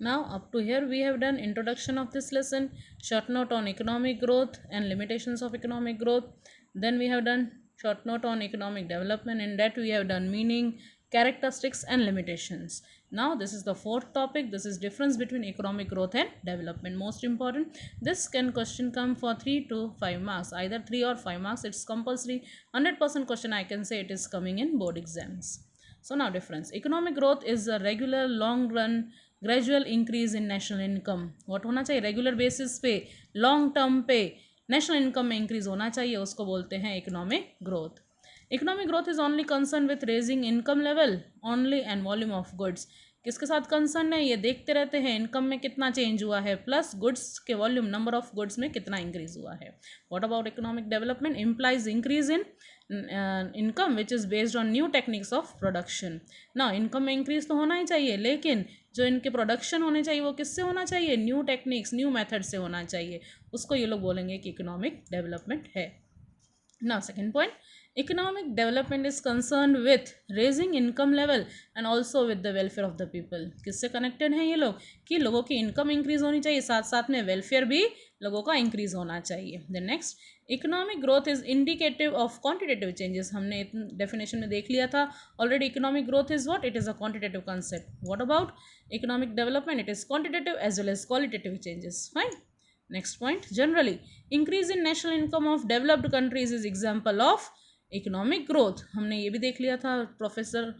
Now up to here we have done introduction of this lesson, short note on economic growth and limitations of economic growth. Then we have done short note on economic development. In that we have done meaning, characteristics and limitations. Now this is the fourth topic. This is difference between economic growth and development. Most important, this can question come for 3 to 5 marks, either 3 or 5 marks. It's compulsory. 100% question I can say it is coming in board exams. So now difference. Economic growth is a regular long run gradual increase in national income. What होना चाहिए? Regular basis पे, long term पे national income में increase होना चाहिए, उसको बोलते हैं economic growth. Economic growth is only concern with raising income level only and volume of goods. किसके साथ कंसर्न है? ये देखते रहते हैं इनकम में कितना चेंज हुआ है प्लस गुड्स के वॉल्यूम, नंबर ऑफ गुड्स में कितना इंक्रीज हुआ है. What about economic development? Implies increase in income which is based on new techniques of production. ना इनकम में इंक्रीज तो होना ही चाहिए, लेकिन जो इनके प्रोडक्शन होने चाहिए वो किससे होना चाहिए? न्यू टेक्निक्स, न्यू मेथड से होना चाहिए. उसको ये लोग बोलेंगे कि इकोनॉमिक डेवलपमेंट है. ना second point, economic development is concerned with raising income level and also with the welfare of the people. किससे कनेक्टेड हैं ये लोग? कि लोगों की इनकम इंक्रीज होनी चाहिए, साथ साथ में वेलफेयर भी लोगों का इंक्रीज होना चाहिए. The next, economic growth is indicative of quantitative changes. हमने डेफिनेशन में देख लिया था already. Economic growth is what? It is a quantitative concept. What about economic development? It is quantitative as well as qualitative changes. Fine. Next point, generally increase in national income of developed countries is example of economic growth. हमने ये भी देख लिया था. Professor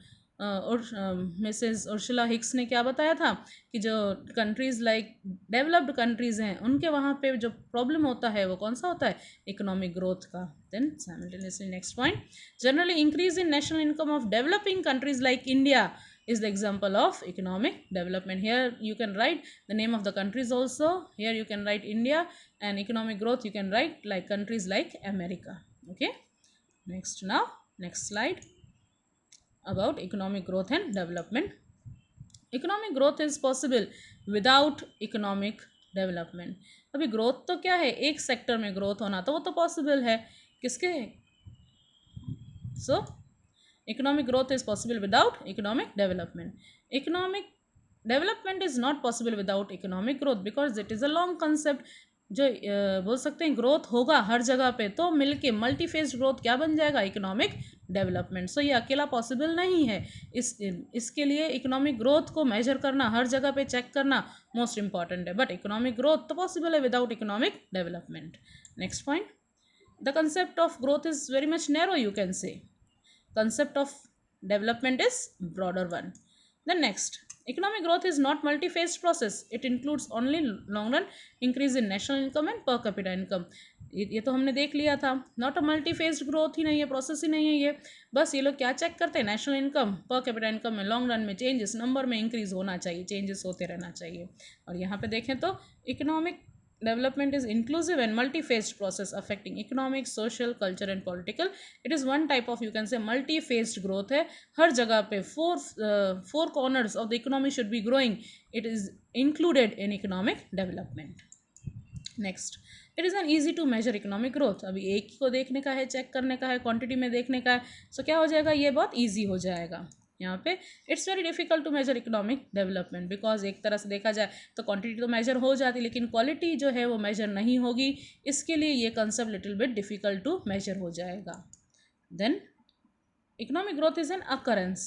Mrs Ursula Hicks ने क्या बताया था कि जो कंट्रीज़ लाइक डेवलप्ड कंट्रीज़ हैं उनके वहाँ पे जो प्रॉब्लम होता है वो कौन सा होता है? इकोनॉमिक ग्रोथ का. Then simultaneously next point, generally increase in national income of developing countries like India is the example of economic development. Here you can write the name of the countries also. Here you can write India, and economic growth you can write like countries like America. Okay. Next, now next slide about economic growth and development. Economic growth is possible without economic development. अभी growth तो क्या है? एक sector में growth होना तो वो तो पॉसिबल है. किसके? सो economic growth is possible without economic development. Economic development is not possible without economic growth because it is a long concept. जो बोल सकते हैं ग्रोथ होगा हर जगह पे तो मिलके मल्टी फेज ग्रोथ क्या बन जाएगा? Economic development. सो ये अकेला पॉसिबल नहीं है. इसके लिए इकोनॉमिक ग्रोथ को मेजर करना, हर जगह पे चेक करना मोस्ट इंपॉर्टेंट है. बट इकोनॉमिक ग्रोथ तो पॉसिबल है without economic development. Next point, the concept of growth is very much narrow, you can say. Concept of development is broader one. Then next, economic growth is not multi-phased process. It includes only long run increase in national income and per capita income. ये तो हमने देख लिया था. Not a multi faced growth ही नहीं है, process ही नहीं है ये. बस ये लोग क्या चेक करते हैं? National income, per capita income में लॉन्ग रन में चेंजेस, नंबर में इंक्रीज होना चाहिए, चेंजेस होते रहना चाहिए. और यहाँ पे देखें तो economic development is inclusive and multi-phased process affecting economic, social, culture and political. It is one type of, you can say, multi-phased growth है. हर जगह पे four corners of the economy should be growing. It is included in economic development. Next, it is an easy to measure economic growth. अभी एक को देखने का है, check करने का है, क्वांटिटी में देखने का है. सो क्या हो जाएगा? ये बहुत ईजी हो जाएगा. यहाँ पे it's very difficult to measure economic development because एक तरह से देखा जाए तो क्वांटिटी तो मेजर हो जाती लेकिन क्वालिटी जो है वो मेजर नहीं होगी. इसके लिए ये concept little bit difficult to measure हो जाएगा. Then economic growth is an occurrence.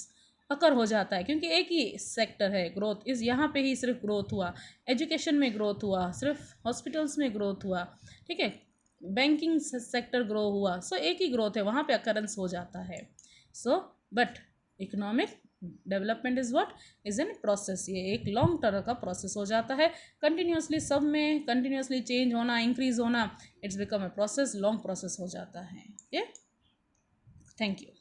Occur हो जाता है क्योंकि एक ही सेक्टर है ग्रोथ इज. यहाँ पे ही सिर्फ ग्रोथ हुआ, एजुकेशन में ग्रोथ हुआ, सिर्फ हॉस्पिटल्स में ग्रोथ हुआ, ठीक है, बैंकिंग सेक्टर ग्रो हुआ. सो एक ही ग्रोथ है, वहाँ पे अकरेंस हो जाता है. So but economic development is what? Is an process. ये एक लॉन्ग टर्म का प्रोसेस हो जाता है. कंटिन्यूसली सब में कंटिन्यूसली चेंज होना, इंक्रीज होना, it's become a process, long process हो जाता है. Okay, thank you.